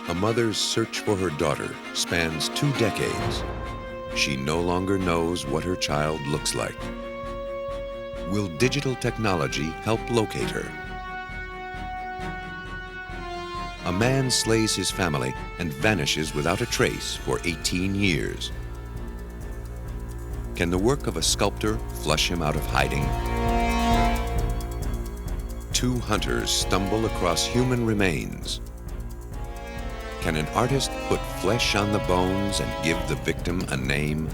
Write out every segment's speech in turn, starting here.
A mother's search for her daughter spans 2 decades. She no longer knows what her child looks like. Will digital technology help locate her? A man slays his family and vanishes without a trace for 18 years. Can the work of a sculptor flush him out of hiding? 2 hunters stumble across human remains. Can an artist put flesh on the bones and give the victim a name?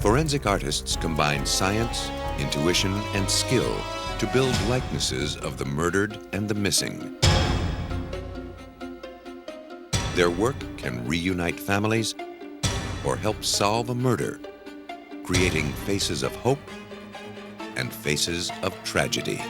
Forensic artists combine science, intuition, and skill to build likenesses of the murdered and the missing. Their work can reunite families or help solve a murder, creating faces of hope and faces of tragedy.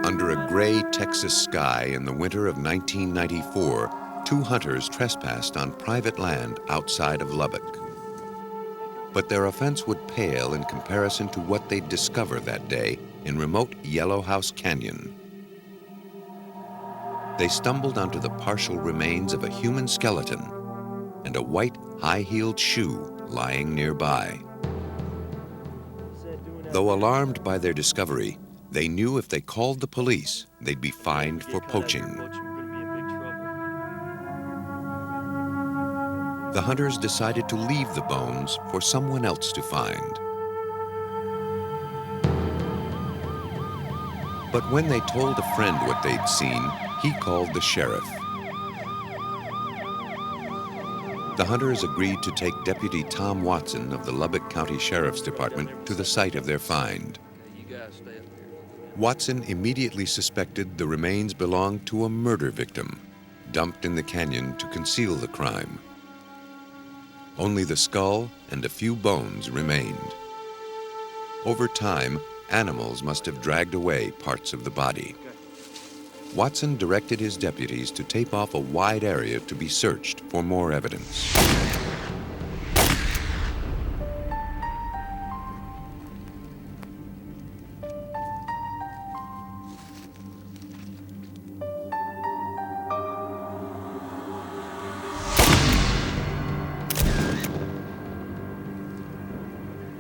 Under a gray Texas sky in the winter of 1994, 2 hunters trespassed on private land outside of Lubbock. But their offense would pale in comparison to what they'd discover that day in remote Yellow House Canyon. They stumbled onto the partial remains of a human skeleton and a white, high-heeled shoe lying nearby. Though alarmed by their discovery, they knew if they called the police, they'd be fined for poaching. The hunters decided to leave the bones for someone else to find. But when they told a friend what they'd seen, he called the sheriff. The hunters agreed to take Deputy Tom Watson of the Lubbock County Sheriff's Department to the site of their find. Watson immediately suspected the remains belonged to a murder victim, dumped in the canyon to conceal the crime. Only the skull and a few bones remained. Over time, animals must have dragged away parts of the body. Watson directed his deputies to tape off a wide area to be searched for more evidence.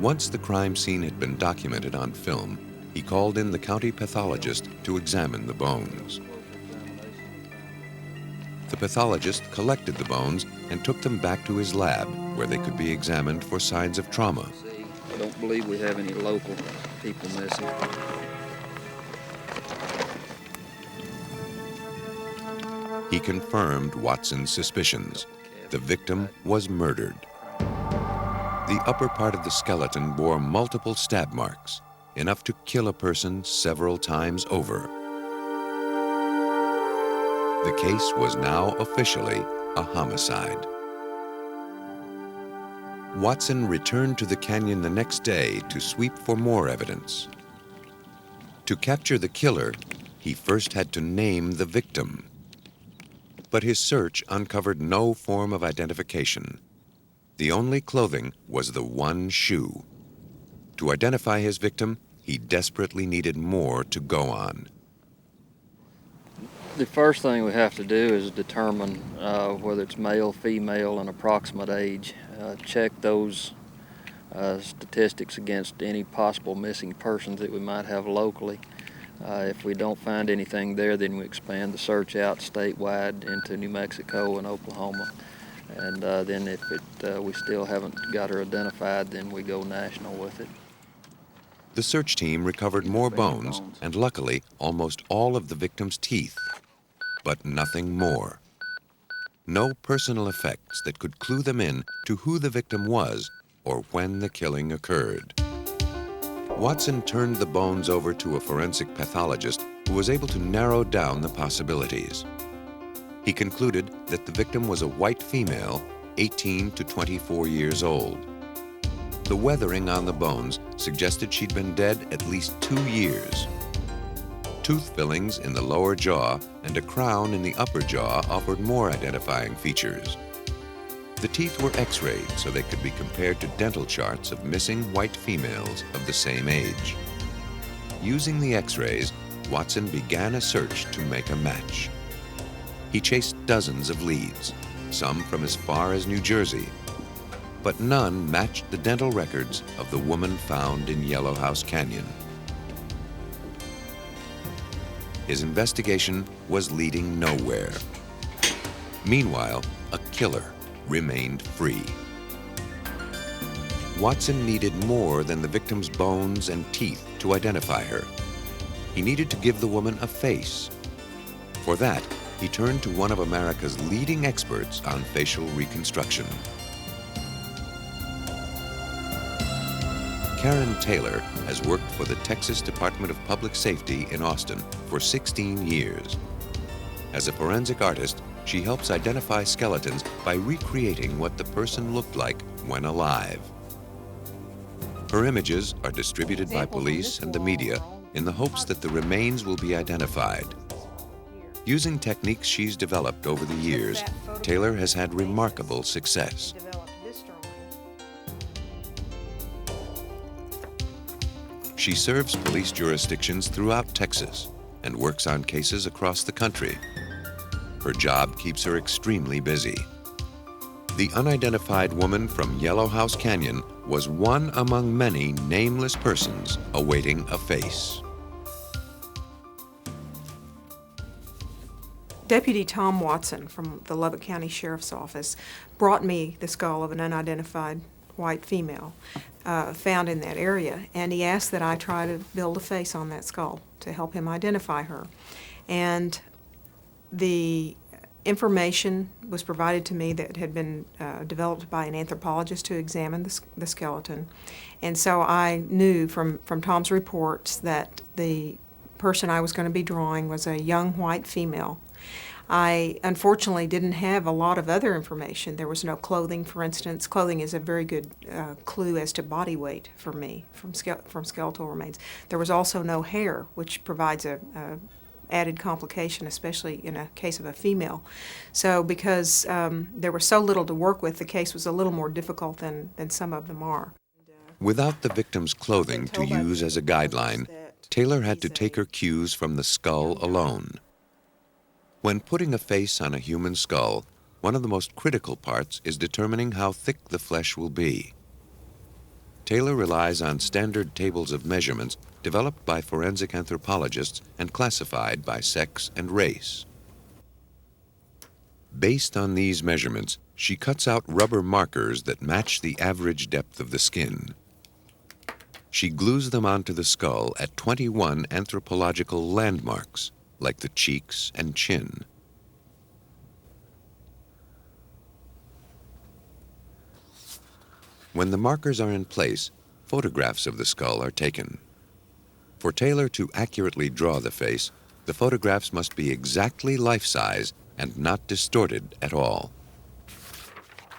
Once the crime scene had been documented on film, he called in the county pathologist to examine the bones. The pathologist collected the bones and took them back to his lab, where they could be examined for signs of trauma. I don't believe we have any local people missing. He confirmed Watson's suspicions. The victim was murdered. The upper part of the skeleton bore multiple stab marks, enough to kill a person several times over. The case was now officially a homicide. Watson returned to the canyon the next day to sweep for more evidence. To capture the killer, he first had to name the victim. But his search uncovered no form of identification. The only clothing was the one shoe. To identify his victim, he desperately needed more to go on. The first thing we have to do is determine whether it's male, female, and approximate age. Check those statistics against any possible missing persons that we might have locally. If we don't find anything there, then we expand the search out statewide into New Mexico and Oklahoma. And then if we still haven't got her identified, then we go national with it. The search team recovered more bones and luckily almost all of the victim's teeth, but nothing more. No personal effects that could clue them in to who the victim was or when the killing occurred. Watson turned the bones over to a forensic pathologist who was able to narrow down the possibilities. He concluded that the victim was a white female, 18 to 24 years old. The weathering on the bones suggested she'd been dead at least 2 years. Tooth fillings in the lower jaw and a crown in the upper jaw offered more identifying features. The teeth were x-rayed so they could be compared to dental charts of missing white females of the same age. Using the x-rays, Watson began a search to make a match. He chased dozens of leads, some from as far as New Jersey, but none matched the dental records of the woman found in Yellowhouse Canyon. His investigation was leading nowhere. Meanwhile, a killer remained free. Watson needed more than the victim's bones and teeth to identify her. He needed to give the woman a face. For that, he turned to one of America's leading experts on facial reconstruction. Karen Taylor has worked for the Texas Department of Public Safety in Austin for 16 years. As a forensic artist, she helps identify skeletons by recreating what the person looked like when alive. Her images are distributed by police and the media in the hopes that the remains will be identified. Using techniques she's developed over the years, Taylor has had remarkable success. She serves police jurisdictions throughout Texas and works on cases across the country. Her job keeps her extremely busy. The unidentified woman from Yellowhouse Canyon was one among many nameless persons awaiting a face. Deputy Tom Watson from the Lubbock County Sheriff's Office brought me the skull of an unidentified white female found in that area, and he asked that I try to build a face on that skull to help him identify her. And the information was provided to me that had been developed by an anthropologist to examine the skeleton. And so I knew from Tom's reports that the person I was going to be drawing was a young white female. I unfortunately didn't have a lot of other information. There was no clothing, for instance. Clothing is a very good clue as to body weight for me from skeletal remains. There was also no hair, which provides a added complication, especially in a case of a female. So because there was so little to work with, the case was a little more difficult than some of them are. Without the victim's clothing to use as a guideline, Taylor had to take her cues from the skull alone. When putting a face on a human skull, one of the most critical parts is determining how thick the flesh will be. Taylor relies on standard tables of measurements developed by forensic anthropologists and classified by sex and race. Based on these measurements, she cuts out rubber markers that match the average depth of the skin. She glues them onto the skull at 21 anthropological landmarks, like the cheeks and chin. When the markers are in place, photographs of the skull are taken. For Taylor to accurately draw the face, the photographs must be exactly life-size and not distorted at all.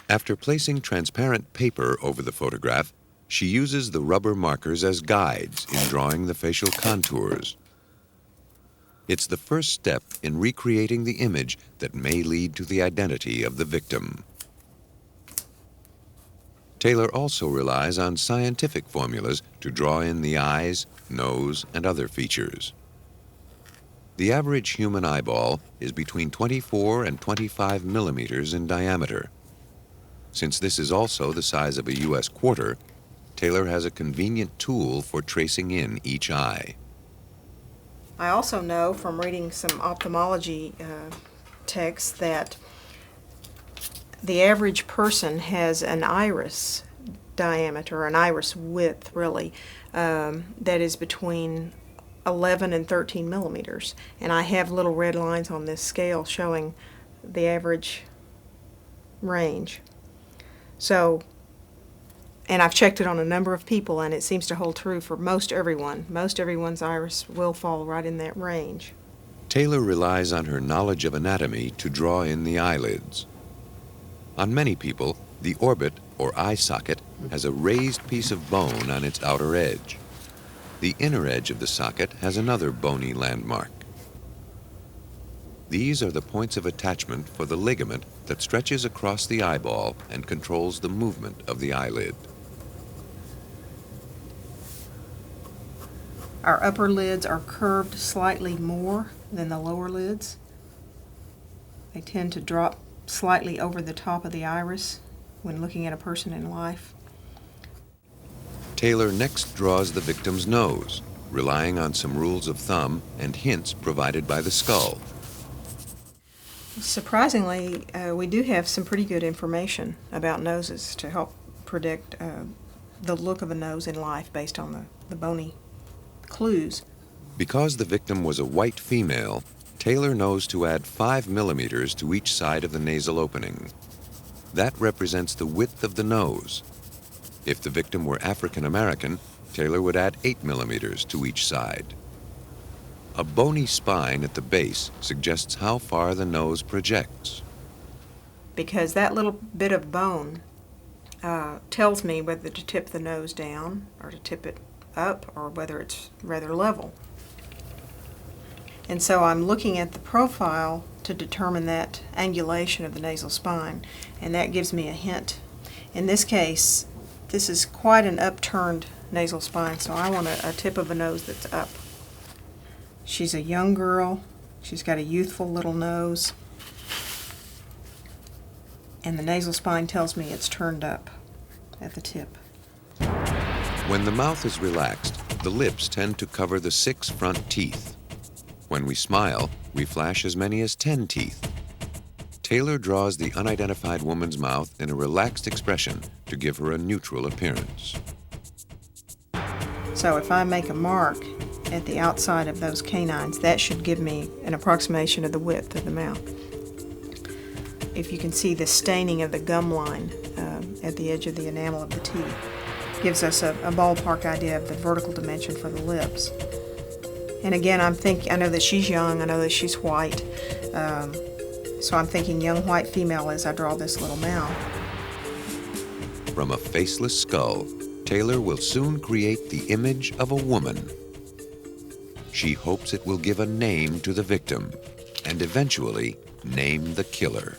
After placing transparent paper over the photograph, she uses the rubber markers as guides in drawing the facial contours. It's the first step in recreating the image that may lead to the identity of the victim. Taylor also relies on scientific formulas to draw in the eyes, nose, and other features. The average human eyeball is between 24 and 25 millimeters in diameter. Since this is also the size of a U.S. quarter, Taylor has a convenient tool for tracing in each eye. I also know from reading some ophthalmology texts that the average person has an iris diameter, an iris width really, that is between 11 and 13 millimeters. And I have little red lines on this scale showing the average range. So And I've checked it on a number of people, and it seems to hold true for most everyone. Most everyone's iris will fall right in that range. Taylor relies on her knowledge of anatomy to draw in the eyelids. On many people, the orbit, or eye socket, has a raised piece of bone on its outer edge. The inner edge of the socket has another bony landmark. These are the points of attachment for the ligament that stretches across the eyeball and controls the movement of the eyelid. Our upper lids are curved slightly more than the lower lids. They tend to drop slightly over the top of the iris when looking at a person in life. Taylor next draws the victim's nose, relying on some rules of thumb and hints provided by the skull. Surprisingly, we do have some pretty good information about noses to help predict the look of a nose in life based on the bony clues. Because the victim was a white female, Taylor knows to add 5 millimeters to each side of the nasal opening. That represents the width of the nose. If the victim were African American, Taylor would add 8 millimeters to each side. A bony spine at the base suggests how far the nose projects. Because that little bit of bone tells me whether to tip the nose down or to tip it up or whether it's rather level. And so I'm looking at the profile to determine that angulation of the nasal spine, and that gives me a hint. In this case, this is quite an upturned nasal spine, so I want a tip of a nose that's up. She's a young girl. She's got a youthful little nose. And the nasal spine tells me it's turned up at the tip. When the mouth is relaxed, the lips tend to cover the 6 front teeth. When we smile, we flash as many as 10 teeth. Taylor draws the unidentified woman's mouth in a relaxed expression to give her a neutral appearance. So if I make a mark at the outside of those canines, that should give me an approximation of the width of the mouth. If you can see the staining of the gum line at the edge of the enamel of the teeth, gives us a ballpark idea of the vertical dimension for the lips. And again, I know that she's young, I know that she's white, so I'm thinking young white female as I draw this little mouth. From a faceless skull, Taylor will soon create the image of a woman. She hopes it will give a name to the victim and eventually name the killer.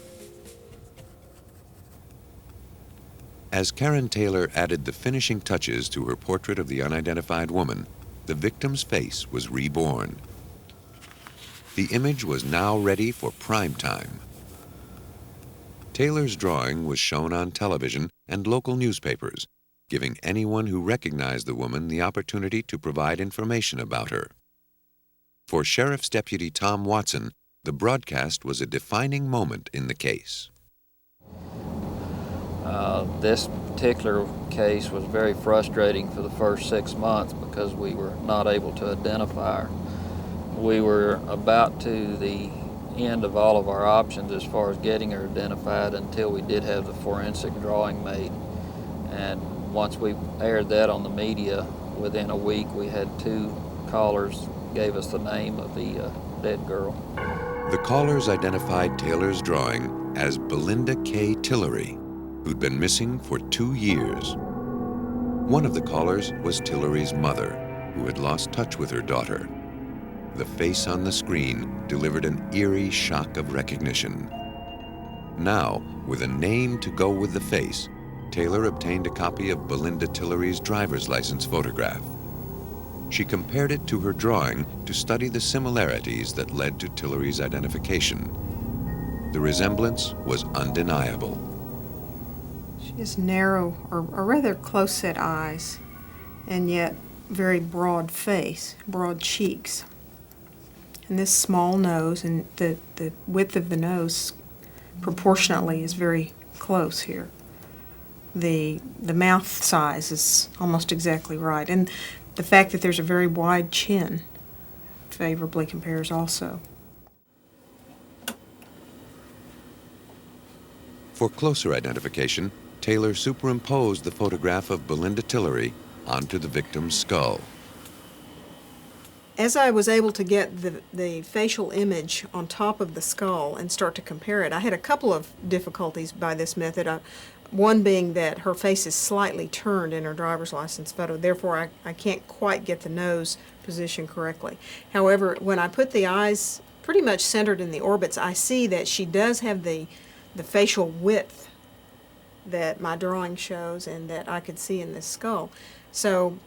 As Karen Taylor added the finishing touches to her portrait of the unidentified woman, the victim's face was reborn. The image was now ready for prime time. Taylor's drawing was shown on television and local newspapers, giving anyone who recognized the woman the opportunity to provide information about her. For Sheriff's Deputy Tom Watson, the broadcast was a defining moment in the case. This particular case was very frustrating for the first 6 months because we were not able to identify her. We were about to the end of all of our options as far as getting her identified until we did have the forensic drawing made. And once we aired that on the media, within a week we had 2 callers gave us the name of the dead girl. The callers identified Taylor's drawing as Belinda K. Tillery, who'd been missing for 2 years. One of the callers was Tillery's mother, who had lost touch with her daughter. The face on the screen delivered an eerie shock of recognition. Now, with a name to go with the face, Taylor obtained a copy of Belinda Tillery's driver's license photograph. She compared it to her drawing to study the similarities that led to Tillery's identification. The resemblance was undeniable. She has narrow or rather close-set eyes, and yet very broad face, broad cheeks. And this small nose, and the width of the nose proportionately is very close here. The mouth size is almost exactly right, and the fact that there's a very wide chin favorably compares also. For closer identification, Taylor superimposed the photograph of Belinda Tillery onto the victim's skull. As I was able to get the facial image on top of the skull and start to compare it, I had a couple of difficulties by this method. One being that her face is slightly turned in her driver's license photo, therefore I can't quite get the nose position correctly. However, when I put the eyes pretty much centered in the orbits, I see that she does have the facial width that my drawing shows and that I could see in this skull. So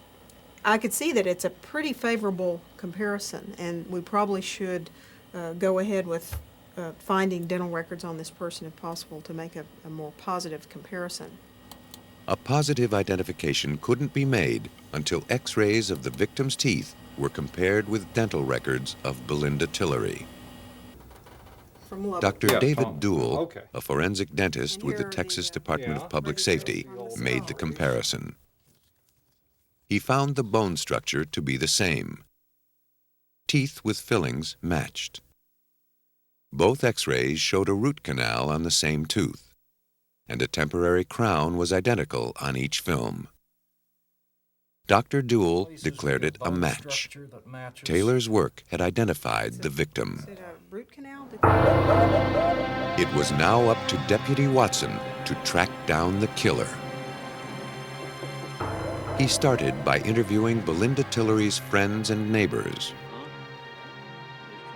I could see that it's a pretty favorable comparison, and we probably should go ahead with finding dental records on this person if possible to make a more positive comparison. A positive identification couldn't be made until X-rays of the victim's teeth were compared with dental records of Belinda Tillery. From Lubbock. Dr. Yeah, David Tom. Duell, Okay. a forensic dentist And with the here are Texas the, Department Yeah. of Public Safety, records on the made the skull. comparison. He found the bone structure to be the same. Teeth with fillings matched. Both X-rays showed a root canal on the same tooth, and a temporary crown was identical on each film. Dr. Duell declared it a match. Taylor's work had identified the victim. Is it a root canal? It was now up to Deputy Watson to track down the killer. He started by interviewing Belinda Tillery's friends and neighbors.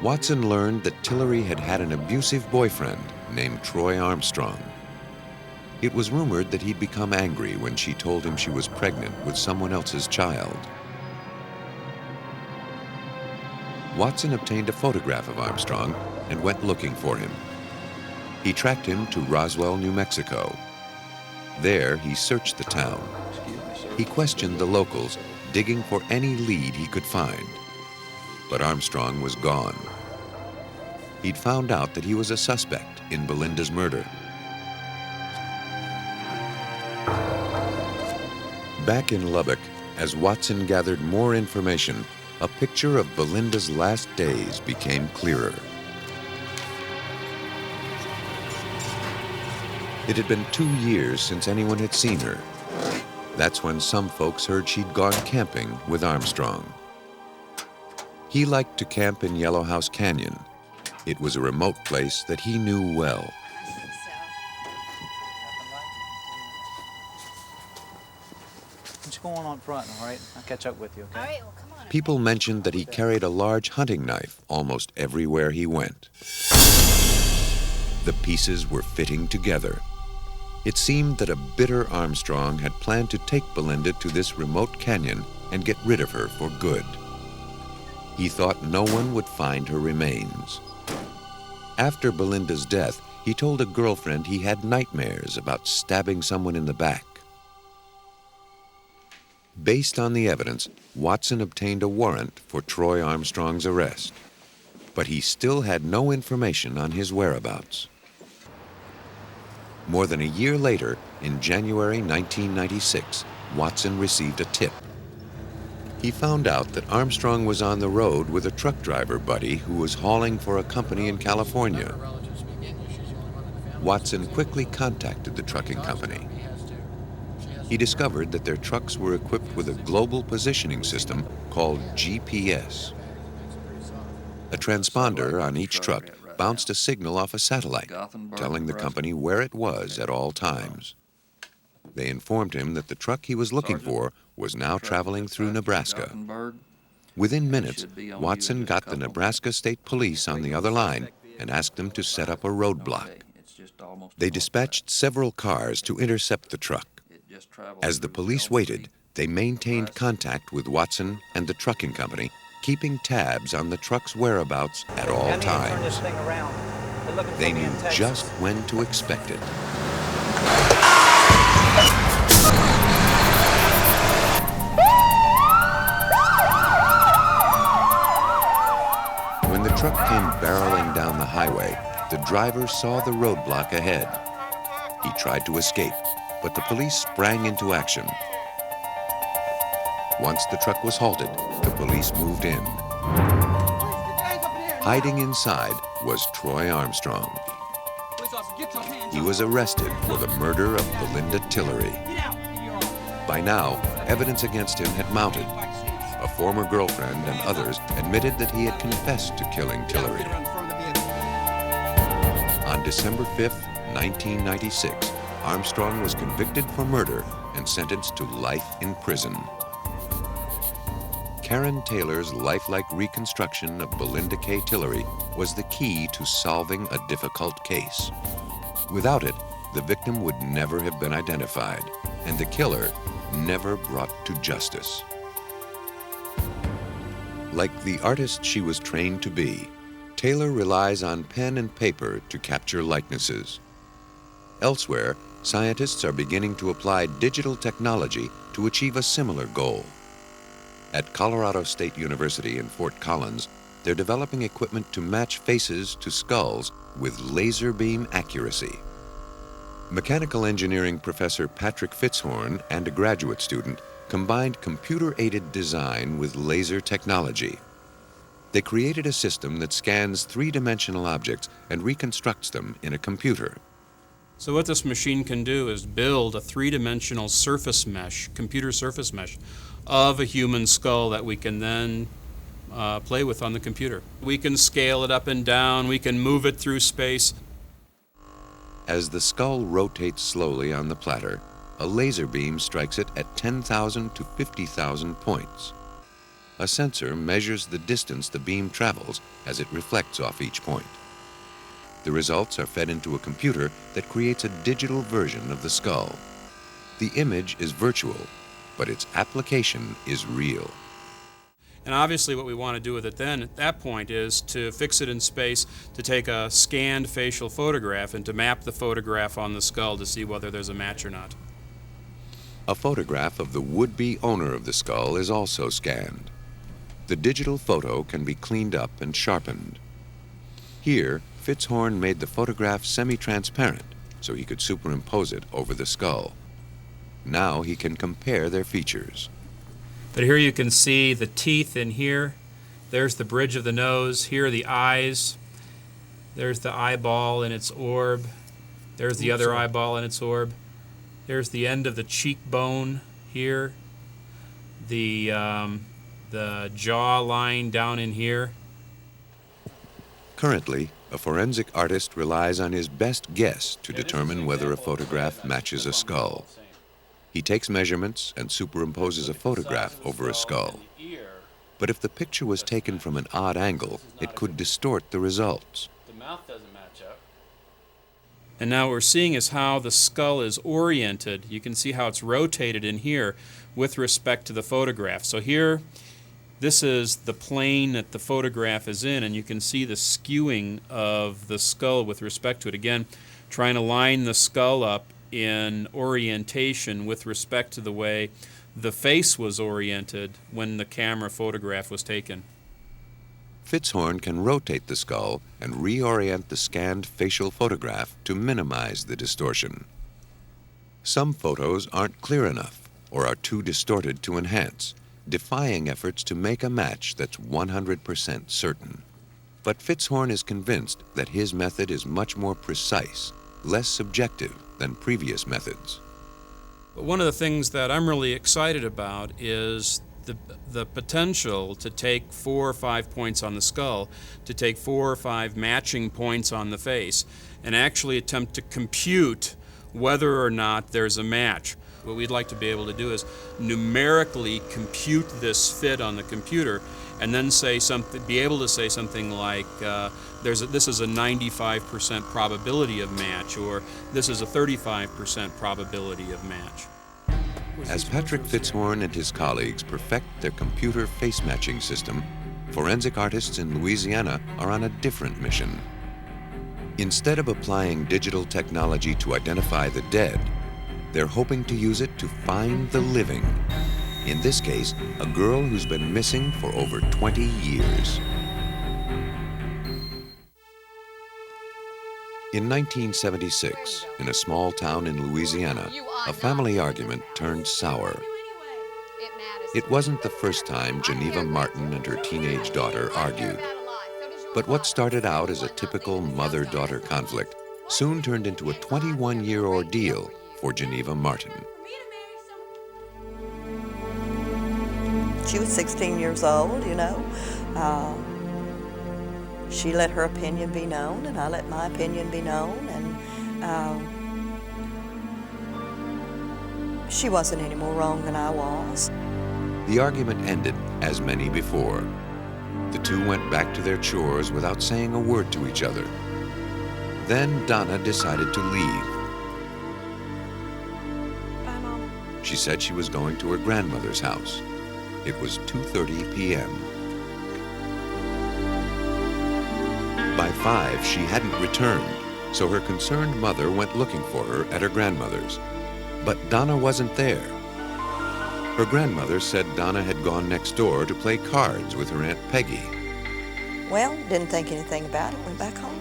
Watson learned that Tillery had had an abusive boyfriend named Troy Armstrong. It was rumored that he'd become angry when she told him she was pregnant with someone else's child. Watson obtained a photograph of Armstrong and went looking for him. He tracked him to Roswell, New Mexico. There, he searched the town. He questioned the locals, digging for any lead he could find. But Armstrong was gone. He'd found out that he was a suspect in Belinda's murder. Back in Lubbock, as Watson gathered more information, a picture of Belinda's last days became clearer. It had been 2 years since anyone had seen her. That's when some folks heard she'd gone camping with Armstrong. He liked to camp in Yellow House Canyon. It was a remote place that he knew well. What's going on front, all right? I'll catch up with you, okay? All right, well, come on. People mentioned that he carried a large hunting knife almost everywhere he went. The pieces were fitting together. It seemed that a bitter Armstrong had planned to take Belinda to this remote canyon and get rid of her for good. He thought no one would find her remains. After Belinda's death, he told a girlfriend he had nightmares about stabbing someone in the back. Based on the evidence, Watson obtained a warrant for Troy Armstrong's arrest, but he still had no information on his whereabouts. More than a year later, in January 1996, Watson received a tip. He found out that Armstrong was on the road with a truck driver buddy who was hauling for a company in California. Watson quickly contacted the trucking company. He discovered that their trucks were equipped with a global positioning system called GPS. A transponder on each truck bounced a signal off a satellite, telling the company where it was at all times. They informed him that the truck he was looking for was now traveling through Nebraska. Within minutes, Watson got the Nebraska State Police on the other line and asked them to set up a roadblock. They dispatched several cars to intercept the truck. As the police waited, they maintained contact with Watson and the trucking company, keeping tabs on the truck's whereabouts at all I need to turn this times. thing around. They're looking for They me knew in Texas. just when to expect it. When the truck came barreling down the highway, the driver saw the roadblock ahead. He tried to escape, but the police sprang into action. Once the truck was halted, the police moved in. Hiding inside was Troy Armstrong. Police officer, get your hands he was arrested for the murder of Belinda Tillery. By now, evidence against him had mounted. A former girlfriend and others admitted that he had confessed to killing Tillery. On December 5, 1996, Armstrong was convicted for murder and sentenced to life in prison. Karen Taylor's lifelike reconstruction of Belinda K. Tillery was the key to solving a difficult case. Without it, the victim would never have been identified, and the killer never brought to justice. Like the artist she was trained to be, Taylor relies on pen and paper to capture likenesses. Elsewhere, scientists are beginning to apply digital technology to achieve a similar goal. At Colorado State University in Fort Collins, they're developing equipment to match faces to skulls with laser beam accuracy. Mechanical engineering professor Patrick Fitzhorn and a graduate student combined computer-aided design with laser technology. They created a system that scans three-dimensional objects and reconstructs them in a computer. So what this machine can do is build a three-dimensional surface mesh, computer surface mesh, of a human skull that we can then play with on the computer. We can scale it up and down, we can move it through space. As the skull rotates slowly on the platter, a laser beam strikes it at 10,000 to 50,000 points. A sensor measures the distance the beam travels as it reflects off each point. The results are fed into a computer that creates a digital version of the skull. The image is virtual, but its application is real. And obviously what we want to do with it then at that point is to fix it in space, to take a scanned facial photograph and to map the photograph on the skull to see whether there's a match or not. A photograph of the would-be owner of the skull is also scanned. The digital photo can be cleaned up and sharpened. Here, Fitzhorn made the photograph semi-transparent so he could superimpose it over the skull. Now he can compare their features. But here you can see the teeth in here. There's the bridge of the nose. Here are the eyes. There's the eyeball in its orb. There's the other eyeball in its orb. There's the end of the cheekbone here. The jaw line down in here. Currently, a forensic artist relies on his best guess to determine whether a photograph matches a skull. He takes measurements and superimposes a photograph over a skull. But if the picture was taken from an odd angle, it could distort the results. The mouth doesn't match up. And now what we're seeing is how the skull is oriented. You can see how it's rotated in here with respect to the photograph. So here, this is the plane that the photograph is in, and you can see the skewing of the skull with respect to it. Again, trying to line the skull up in orientation with respect to the way the face was oriented when the camera photograph was taken. Fitzhorn can rotate the skull and reorient the scanned facial photograph to minimize the distortion. Some photos aren't clear enough or are too distorted to enhance, defying efforts to make a match that's 100% certain. But Fitzhorn is convinced that his method is much more precise, less subjective than previous methods. But one of the things that I'm really excited about is the potential to take 4 or 5 points on the skull, to take 4 or 5 matching points on the face, and actually attempt to compute whether or not there's a match. What we'd like to be able to do is numerically compute this fit on the computer, and then say something, be able to say something like, this is a 95% probability of match, or this is a 35% probability of match. As Patrick Fitzhorn and his colleagues perfect their computer face matching system, forensic artists in Louisiana are on a different mission. Instead of applying digital technology to identify the dead, they're hoping to use it to find the living. In this case, a girl who's been missing for over 20 years. In 1976, in a small town in Louisiana, a family argument turned sour. It wasn't the first time Geneva Martin and her teenage daughter argued. But what started out as a typical mother-daughter conflict soon turned into a 21-year ordeal for Geneva Martin. She was 16 years old, you know. She let her opinion be known, and I let my opinion be known, and she wasn't any more wrong than I was. The argument ended as many before. The two went back to their chores without saying a word to each other. Then Donna decided to leave. Bye, Mom. She said she was going to her grandmother's house. It was 2:30 p.m. By 5, she hadn't returned, so her concerned mother went looking for her at her grandmother's. But Donna wasn't there. Her grandmother said Donna had gone next door to play cards with her Aunt Peggy. Well, didn't think anything about it, went back home.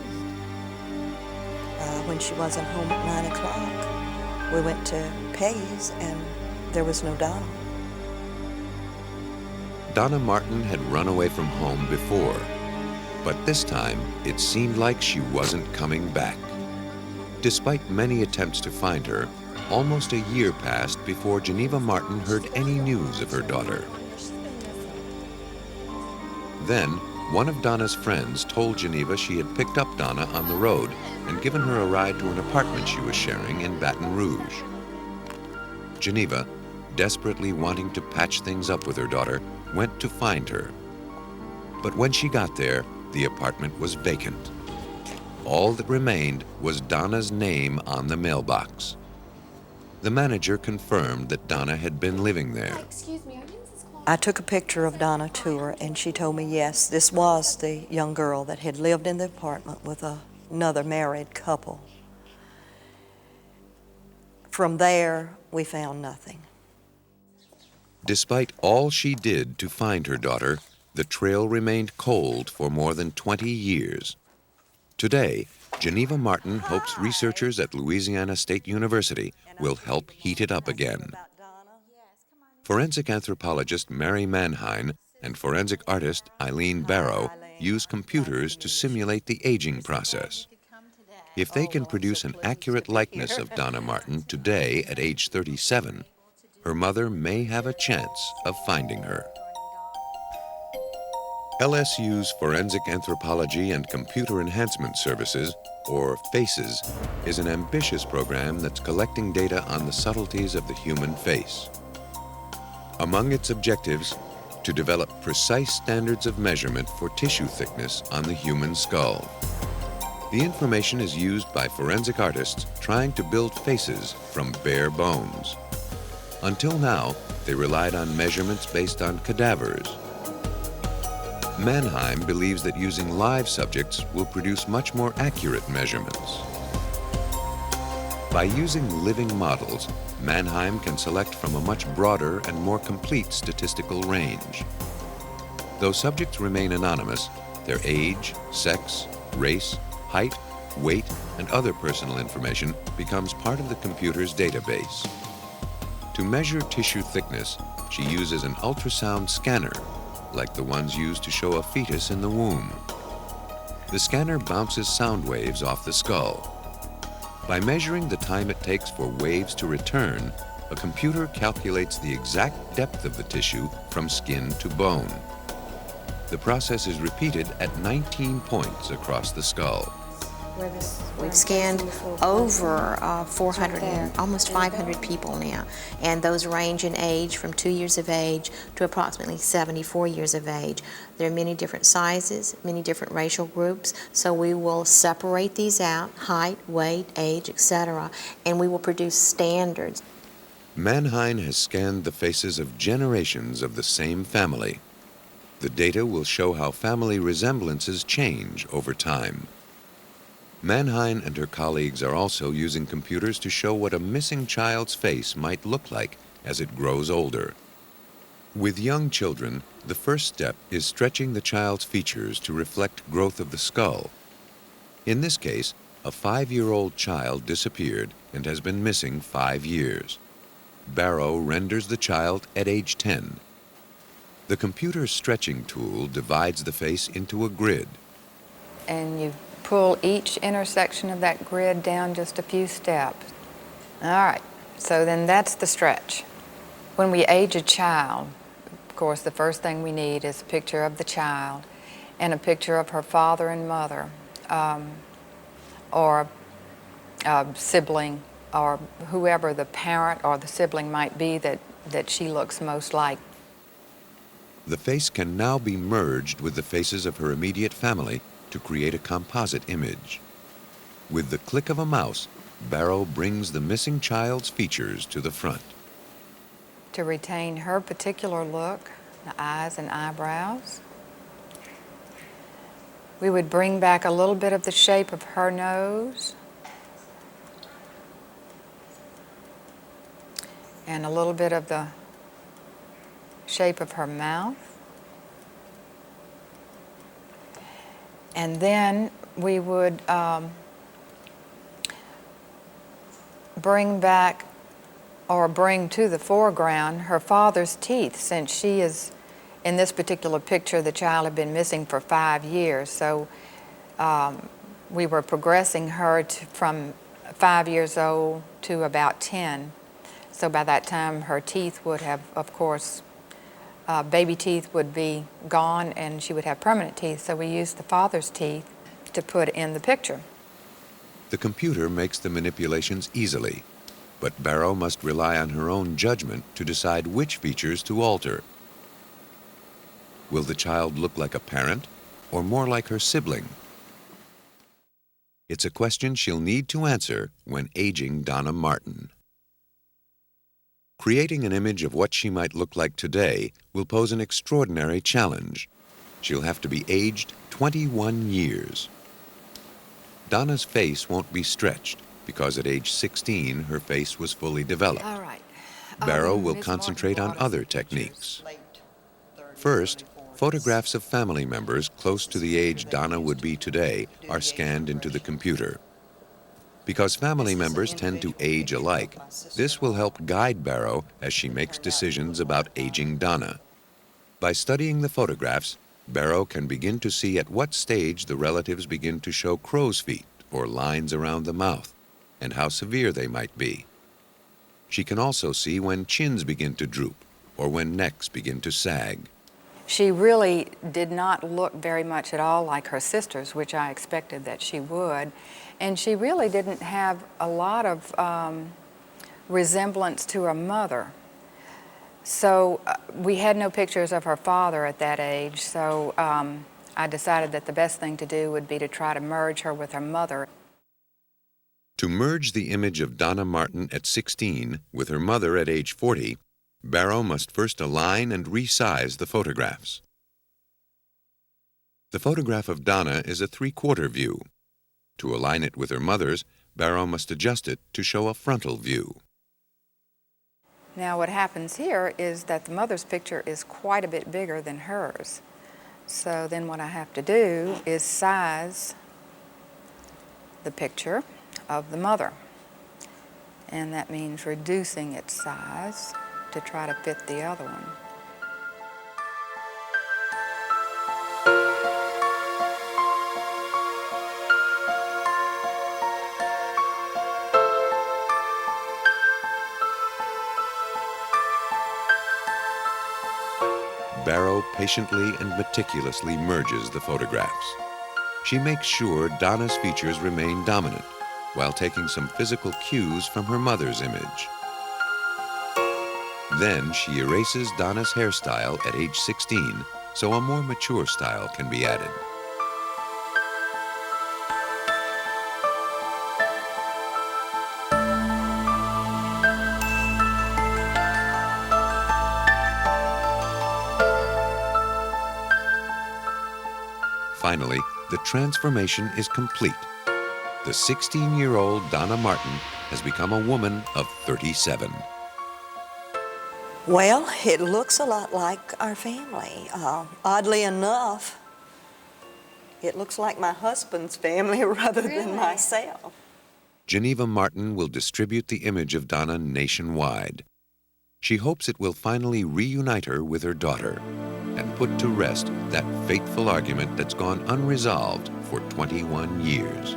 When she wasn't home at 9 o'clock, we went to Peggy's and there was no Donna. Donna Martin had run away from home before, but this time it seemed like she wasn't coming back. Despite many attempts to find her, almost a year passed before Geneva Martin heard any news of her daughter. Then, one of Donna's friends told Geneva she had picked up Donna on the road and given her a ride to an apartment she was sharing in Baton Rouge. Geneva, desperately wanting to patch things up with her daughter, went to find her. But when she got there, the apartment was vacant. All that remained was Donna's name on the mailbox. The manager confirmed that Donna had been living there. Excuse me, are you Mrs. Clark? I took a picture of Donna to her, and she told me, yes, this was the young girl that had lived in the apartment with another married couple. From there, we found nothing. Despite all she did to find her daughter, the trail remained cold for more than 20 years. Today, Geneva Martin hopes researchers at Louisiana State University will help heat it up again. Forensic anthropologist Mary Manheim and forensic artist Eileen Barrow use computers to simulate the aging process. If they can produce an accurate likeness of Donna Martin today at age 37, her mother may have a chance of finding her. LSU's Forensic Anthropology and Computer Enhancement Services, or FACES, is an ambitious program that's collecting data on the subtleties of the human face. Among its objectives, to develop precise standards of measurement for tissue thickness on the human skull. The information is used by forensic artists trying to build faces from bare bones. Until now, they relied on measurements based on cadavers. Manheim believes that using live subjects will produce much more accurate measurements. By using living models, Manheim can select from a much broader and more complete statistical range. Though subjects remain anonymous, their age, sex, race, height, weight, and other personal information becomes part of the computer's database. To measure tissue thickness, she uses an ultrasound scanner, like the ones used to show a fetus in the womb. The scanner bounces sound waves off the skull. By measuring the time it takes for waves to return, a computer calculates the exact depth of the tissue from skin to bone. The process is repeated at 19 points across the skull. We've scanned over 400 and almost 500 people now, and those range in age from 2 years of age to approximately 74 years of age. There are many different sizes, many different racial groups, so we will separate these out, height, weight, age, etc., and we will produce standards. Manheim has scanned the faces of generations of the same family. The data will show how family resemblances change over time. Manheim and her colleagues are also using computers to show what a missing child's face might look like as it grows older. With young children, the first step is stretching the child's features to reflect growth of the skull. In this case, a 5-year-old child disappeared and has been missing 5 years. Barrow renders the child at age 10. The computer stretching tool divides the face into a grid. And you pull each intersection of that grid down just a few steps. All right, so then that's the stretch. When we age a child, of course, the first thing we need is a picture of the child and a picture of her father and mother, or a sibling, or whoever the parent or the sibling might be that she looks most like. The face can now be merged with the faces of her immediate family to create a composite image. With the click of a mouse, Barrow brings the missing child's features to the front. To retain her particular look, the eyes and eyebrows, we would bring back a little bit of the shape of her nose and a little bit of the shape of her mouth. And then we would bring back or bring to the foreground her father's teeth, since she is, in this particular picture, the child had been missing for 5 years. So we were progressing her from 5 years old to about 10. So by that time, her teeth would have, of course, baby teeth would be gone and she would have permanent teeth. So we used the father's teeth to put in the picture. The computer makes the manipulations easily, but Barrow must rely on her own judgment to decide which features to alter. Will the child look like a parent or more like her sibling? It's a question she'll need to answer when aging Donna Martin. Creating an image of what she might look like today will pose an extraordinary challenge. She'll have to be aged 21 years. Donna's face won't be stretched because at age 16 her face was fully developed. All right. Barrow will concentrate on other techniques. First, photographs of family members close to the age Donna would be today are scanned into the computer. Because family members tend to age alike, this will help guide Barrow as she makes decisions about aging Donna. By studying the photographs, Barrow can begin to see at what stage the relatives begin to show crow's feet or lines around the mouth, and how severe they might be. She can also see when chins begin to droop or when necks begin to sag. She really did not look very much at all like her sisters, which I expected that she would. And she really didn't have a lot of resemblance to her mother. So we had no pictures of her father at that age, so I decided that the best thing to do would be to try to merge her with her mother. To merge the image of Donna Martin at 16 with her mother at age 40, Barrow must first align and resize the photographs. The photograph of Donna is a 3/4 view. To align it with her mother's, Barrow must adjust it to show a frontal view. Now what happens here is that the mother's picture is quite a bit bigger than hers. So then what I have to do is size the picture of the mother. And that means reducing its size to try to fit the other one. Barrow patiently and meticulously merges the photographs. She makes sure Donna's features remain dominant while taking some physical cues from her mother's image. Then she erases Donna's hairstyle at age 16 so a more mature style can be added. Finally, the transformation is complete. The 16-year-old Donna Martin has become a woman of 37. Well, it looks a lot like our family. Oddly enough, it looks like my husband's family rather than myself. Geneva Martin will distribute the image of Donna nationwide. She hopes it will finally reunite her with her daughter and put to rest that fateful argument that's gone unresolved for 21 years.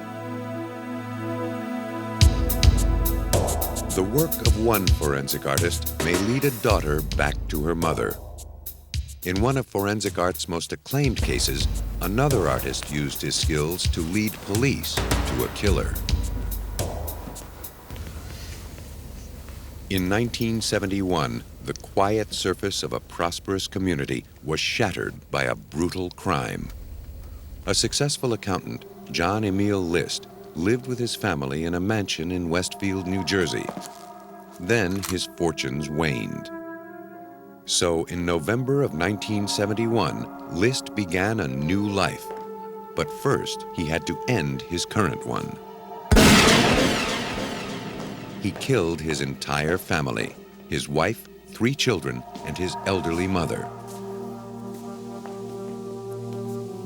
The work of one forensic artist may lead a daughter back to her mother. In one of forensic art's most acclaimed cases, another artist used his skills to lead police to a killer. In 1971, the quiet surface of a prosperous community was shattered by a brutal crime. A successful accountant, John Emil List, lived with his family in a mansion in Westfield, New Jersey. Then his fortunes waned. So in November of 1971, List began a new life. But first, he had to end his current one. He killed his entire family, his wife, 3 children, and his elderly mother.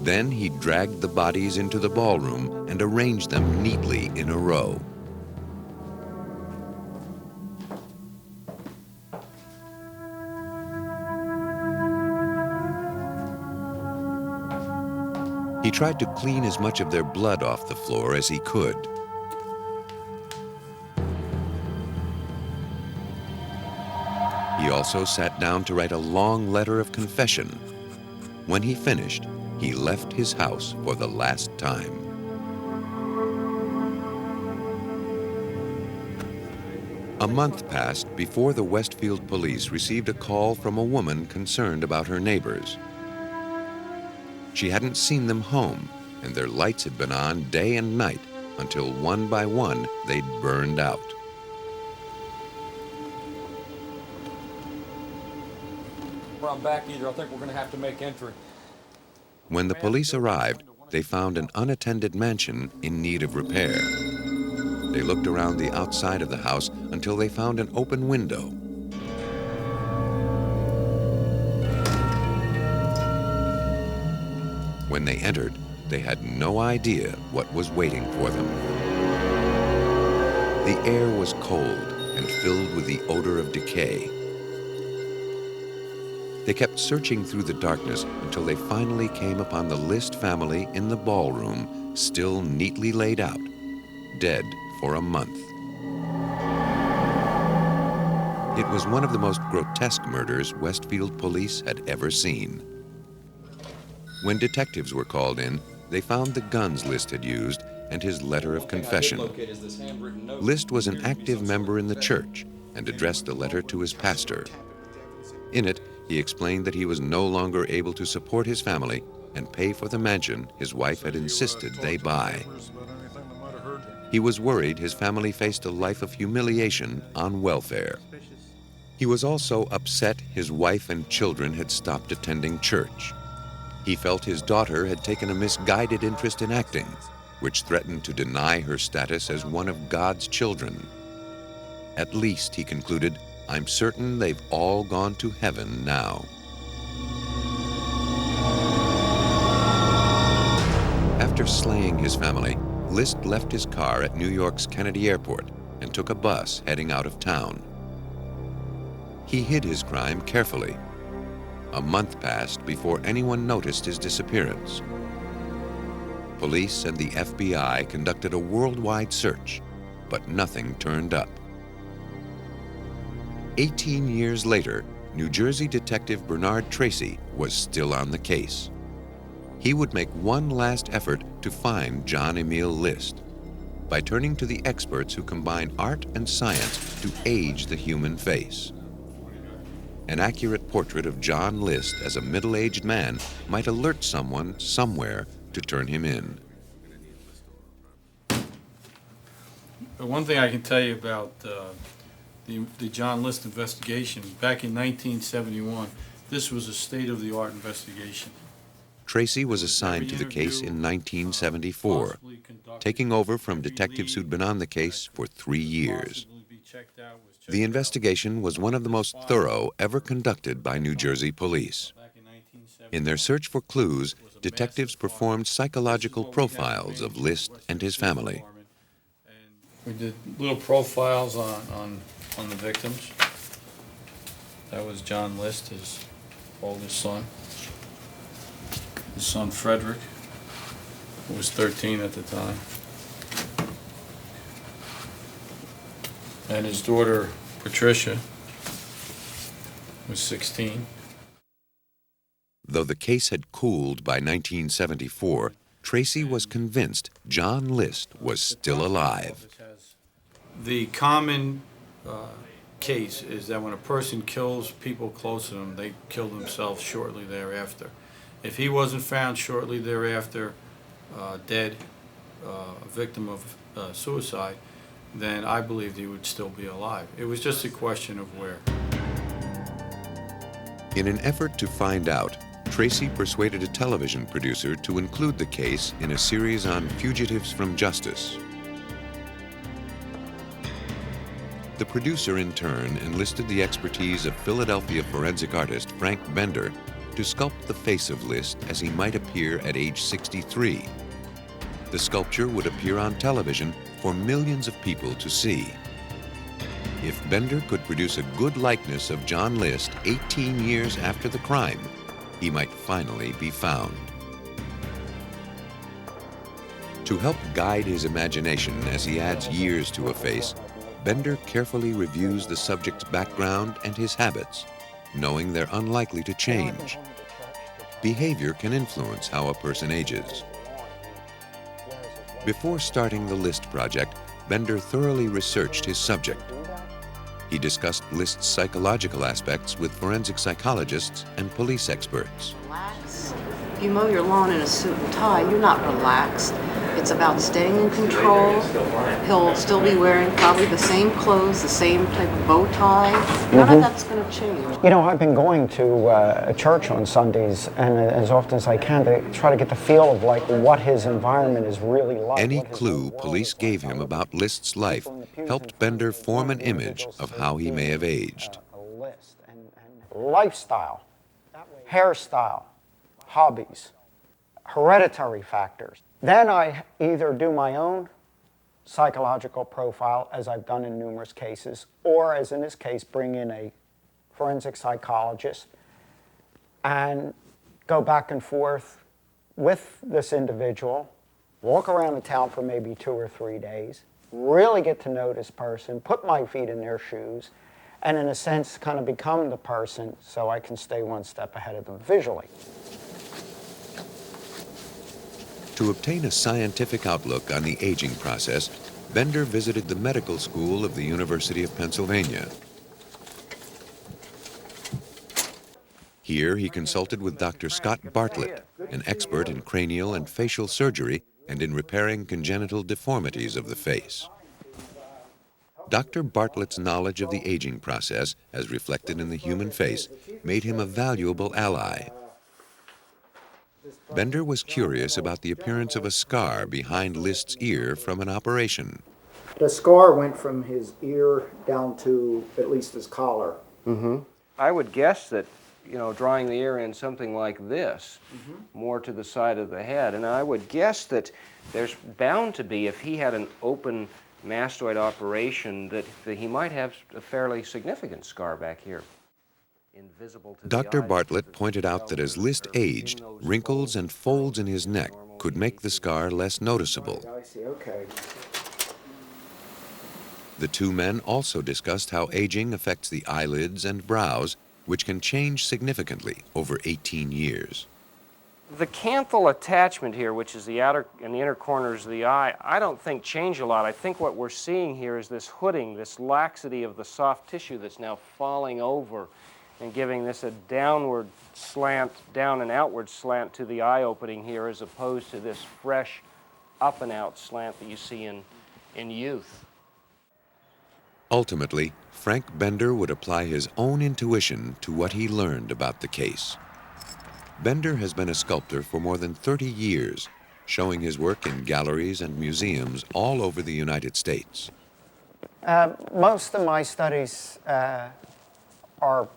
Then he dragged the bodies into the ballroom and arranged them neatly in a row. He tried to clean as much of their blood off the floor as he could. He also sat down to write a long letter of confession. When he finished, he left his house for the last time. A month passed before the Westfield police received a call from a woman concerned about her neighbors. She hadn't seen them home, and their lights had been on day and night until one by one they'd burned out. I'm back either. I think we're going to have to make entry. When the police arrived, they found an unattended mansion in need of repair. They looked around the outside of the house until they found an open window. When they entered, they had no idea what was waiting for them. The air was cold and filled with the odor of decay. They kept searching through the darkness until they finally came upon the List family in the ballroom, still neatly laid out, dead for a month. It was one of the most grotesque murders Westfield police had ever seen. When detectives were called in, they found the guns List had used and his letter of confession. List was an active member in the church and addressed the letter to his pastor. In it, he explained that he was no longer able to support his family and pay for the mansion his wife had insisted they buy. He was worried his family faced a life of humiliation on welfare. He was also upset his wife and children had stopped attending church. He felt his daughter had taken a misguided interest in acting, which threatened to deny her status as one of God's children. At least, he concluded, I'm certain they've all gone to heaven now. After slaying his family, List left his car at New York's Kennedy Airport and took a bus heading out of town. He hid his crime carefully. A month passed before anyone noticed his disappearance. Police and the FBI conducted a worldwide search, but nothing turned up. 18 years later, New Jersey detective Bernard Tracy was still on the case. He would make one last effort to find John Emil List by turning to the experts who combine art and science to age the human face. An accurate portrait of John List as a middle-aged man might alert someone somewhere to turn him in. But one thing I can tell you about the John List investigation, back in 1971, this was a state-of-the-art investigation. Tracy was assigned to the case in 1974, taking over from detectives who'd been on the case for 3 years. The investigation was one of the most thorough ever conducted by New Jersey police. In their search for clues, detectives performed psychological profiles of List and his family. We did little profiles on the victims. That was John List, his oldest son. His son Frederick, who was 13 at the time, and his daughter Patricia was 16. Though the case had cooled by 1974, Tracy was convinced John List was still alive. The common case is that when a person kills people close to them, they kill themselves shortly thereafter. If he wasn't found shortly thereafter dead, a victim of suicide, then I believed he would still be alive. It was just a question of where. In an effort to find out, Tracy persuaded a television producer to include the case in a series on fugitives from justice. The producer, in turn, enlisted the expertise of Philadelphia forensic artist Frank Bender to sculpt the face of List as he might appear at age 63. The sculpture would appear on television for millions of people to see. If Bender could produce a good likeness of John List 18 years after the crime, he might finally be found. To help guide his imagination as he adds years to a face, Bender carefully reviews the subject's background and his habits, knowing they're unlikely to change. Behavior can influence how a person ages. Before starting the List project, Bender thoroughly researched his subject. He discussed List's psychological aspects with forensic psychologists and police experts. Relaxed. You mow your lawn in a suit and tie, you're not relaxed. It's about staying in control. He'll still be wearing probably the same clothes, the same type of bow tie. None of that's going to change. You know, I've been going to a church on Sundays, and as often as I can, to try to get the feel of like what his environment is really like. Any clue police gave him about List's life helped Bender form an image of how he may have aged. Lifestyle, hairstyle, hobbies, hereditary factors. Then I either do my own psychological profile, as I've done in numerous cases, or as in this case, bring in a forensic psychologist and go back and forth with this individual, walk around the town for maybe 2 or 3 days, really get to know this person, put my feet in their shoes, and in a sense kind of become the person so I can stay one step ahead of them visually. To obtain a scientific outlook on the aging process, Bender visited the medical school of the University of Pennsylvania. Here he consulted with Dr. Scott Bartlett, an expert in cranial and facial surgery and in repairing congenital deformities of the face. Dr. Bartlett's knowledge of the aging process, as reflected in the human face, made him a valuable ally. Bender was curious about the appearance of a scar behind List's ear from an operation. The scar went from his ear down to at least his collar. I would guess that, you know, drawing the ear in something like this, more to the side of the head, and I would guess that there's bound to be, if he had an open mastoid operation, that he might have a fairly significant scar back here. Dr. Bartlett pointed out that as List aged, wrinkles and folds in his neck could make the scar less noticeable. I see, okay. The two men also discussed how aging affects the eyelids and brows, which can change significantly over 18 years. The canthal attachment here, which is the outer and the inner corners of the eye, I don't think change a lot. I think what we're seeing here is this hooding, this laxity of the soft tissue that's now falling over and giving this a downward slant, down and outward slant to the eye opening here, as opposed to this fresh up and out slant that you see in youth. Ultimately, Frank Bender would apply his own intuition to what he learned about the case. Bender has been a sculptor for more than 30 years, showing his work in galleries and museums all over the United States. Most of my studies are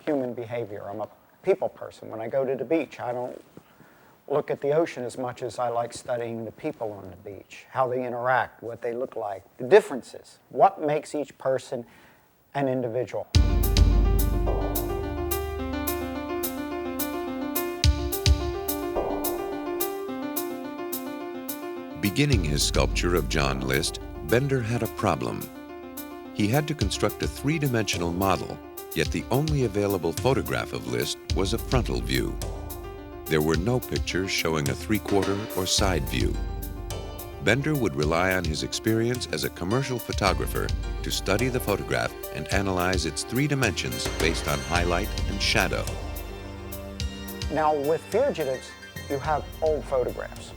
human behavior. I'm a people person. When I go to the beach, I don't look at the ocean as much as I like studying the people on the beach, how they interact, what they look like, the differences, what makes each person an individual. Beginning his sculpture of John List, Bender had a problem. He had to construct a three-dimensional model, yet the only available photograph of List was a frontal view. There were no pictures showing a three-quarter or side view. Bender would rely on his experience as a commercial photographer to study the photograph and analyze its three dimensions based on highlight and shadow. Now, with fugitives, you have old photographs.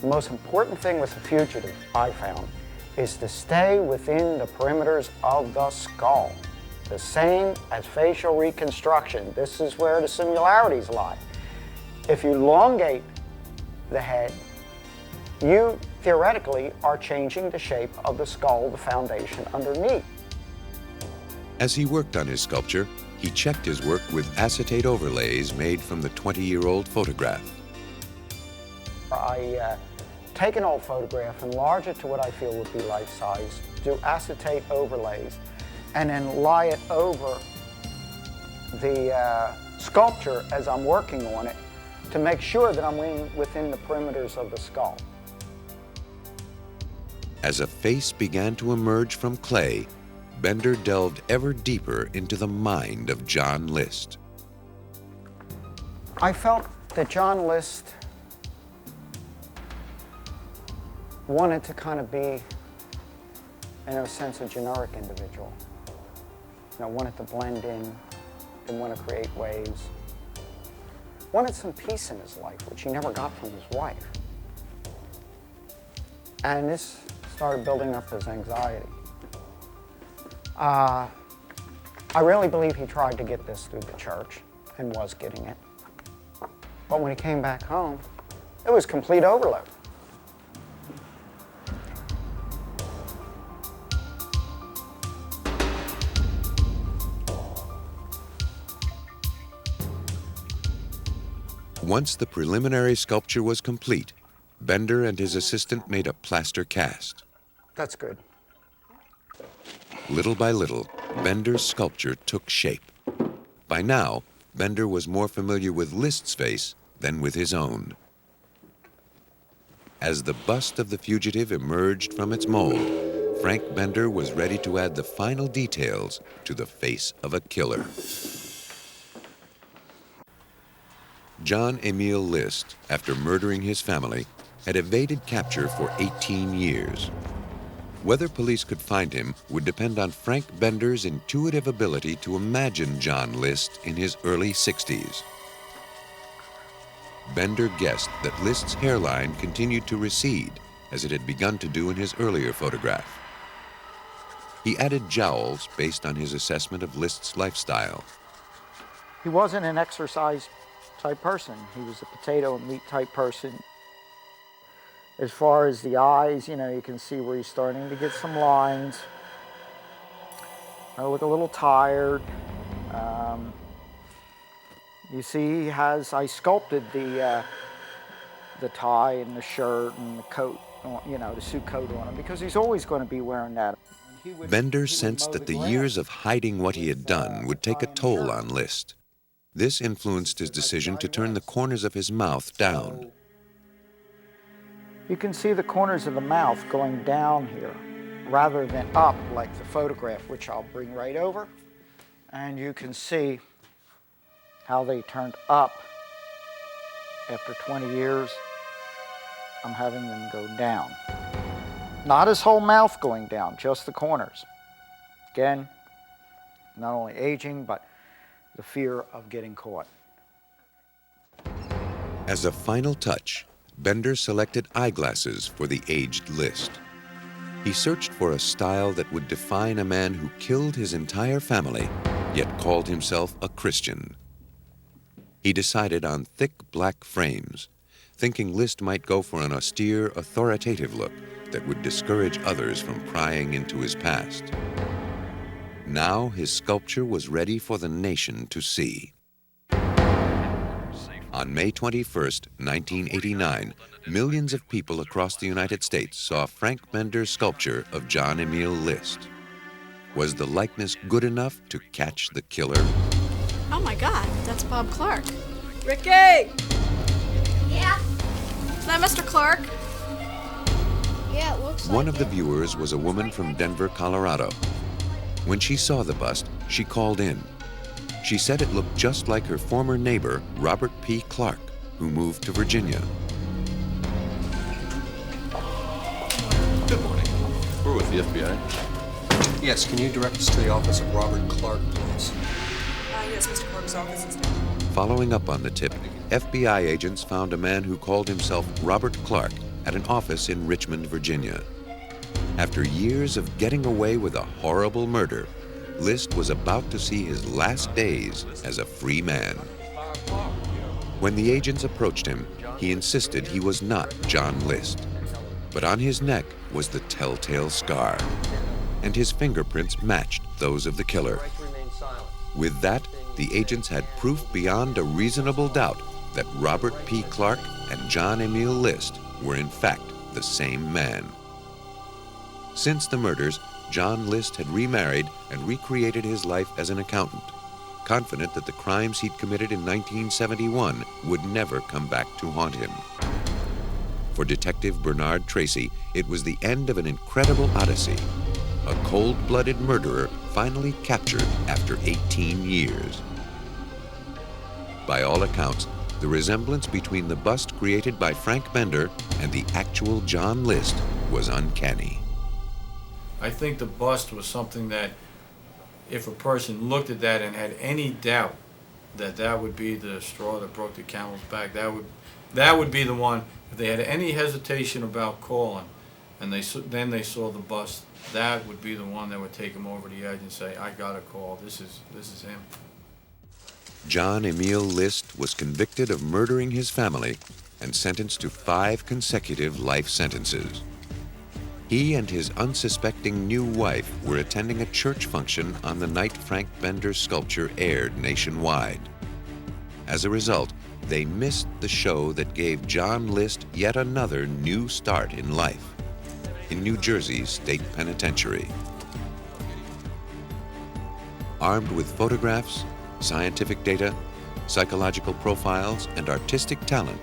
The most important thing with a fugitive, I found, is to stay within the perimeters of the skull. The same as facial reconstruction. This is where the similarities lie. If you elongate the head, you theoretically are changing the shape of the skull, the foundation underneath. As he worked on his sculpture, he checked his work with acetate overlays made from the 20-year-old photograph. I take an old photograph, enlarge it to what I feel would be life-size, do acetate overlays, and then lie it over the sculpture as I'm working on it to make sure that I'm within the perimeters of the skull. As a face began to emerge from clay, Bender delved ever deeper into the mind of John List. I felt that John List wanted to kind of be, in a sense, a generic individual. You know, wanted to blend in, didn't want to create waves. Wanted some peace in his life, which he never got from his wife. And this started building up his anxiety. I really believe he tried to get this through the church and was getting it. But when he came back home, it was complete overload. Once the preliminary sculpture was complete, Bender and his assistant made a plaster cast. That's good. Little by little, Bender's sculpture took shape. By now, Bender was more familiar with List's face than with his own. As the bust of the fugitive emerged from its mold, Frank Bender was ready to add the final details to the face of a killer. John Emil List, after murdering his family, had evaded capture for 18 years. Whether police could find him would depend on Frank Bender's intuitive ability to imagine John List in his early 60s. Bender guessed that List's hairline continued to recede, as it had begun to do in his earlier photograph. He added jowls based on his assessment of List's lifestyle. He wasn't an exercise type person. He was a potato and meat type person. As far as the eyes, you know, you can see where he's starting to get some lines. I look a little tired. You see, I sculpted the tie and the shirt and the coat, you know, the suit coat on him, because he's always going to be wearing that. Bender sensed that the years of hiding what he had done would take a toll on List. This influenced his decision to turn the corners of his mouth down. You can see the corners of the mouth going down here rather than up like the photograph, which I'll bring right over. And you can see how they turned up. After 20 years, I'm having them go down. Not his whole mouth going down, just the corners. Again, not only aging, but the fear of getting caught. As a final touch, Bender selected eyeglasses for the aged List. He searched for a style that would define a man who killed his entire family, yet called himself a Christian. He decided on thick black frames, thinking List might go for an austere, authoritative look that would discourage others from prying into his past. Now his sculpture was ready for the nation to see. On May 21st, 1989, millions of people across the United States saw Frank Bender's sculpture of John Emil List. Was the likeness good enough to catch the killer? Oh my God, that's Bob Clark. Ricky! Yeah? Is that Mr. Clark? Yeah, it looks One like of the it. viewers was a woman from Denver, Colorado. When she saw the bust, she called in. She said it looked just like her former neighbor, Robert P. Clark, who moved to Virginia. Good morning. We're with the FBI. Yes, can you direct us to the office of Robert Clark, please? Yes, Mr. Clark's office is down. Following up on the tip, FBI agents found a man who called himself Robert Clark at an office in Richmond, Virginia. After years of getting away with a horrible murder, List was about to see his last days as a free man. When the agents approached him, he insisted he was not John List. But on his neck was the telltale scar, and his fingerprints matched those of the killer. With that, the agents had proof beyond a reasonable doubt that Robert P. Clark and John Emil List were in fact the same man. Since the murders, John List had remarried and recreated his life as an accountant, confident that the crimes he'd committed in 1971 would never come back to haunt him. For Detective Bernard Tracy, it was the end of an incredible odyssey. A cold-blooded murderer finally captured after 18 years. By all accounts, the resemblance between the bust created by Frank Bender and the actual John List was uncanny. I think the bust was something that if a person looked at that and had any doubt that that would be the straw that broke the camel's back, that would be the one. If they had any hesitation about calling and then they saw the bust, that would be the one that would take them over the edge and say, I got a call, this is him. John Emil List was convicted of murdering his family and sentenced to 5 consecutive life sentences. He and his unsuspecting new wife were attending a church function on the night Frank Bender's sculpture aired nationwide. As a result, they missed the show that gave John List yet another new start in life, in New Jersey's State Penitentiary. Armed with photographs, scientific data, psychological profiles, and artistic talent,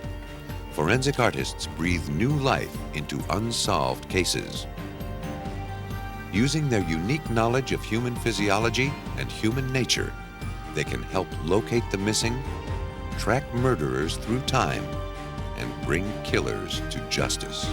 forensic artists breathe new life into unsolved cases. Using their unique knowledge of human physiology and human nature, they can help locate the missing, track murderers through time, and bring killers to justice.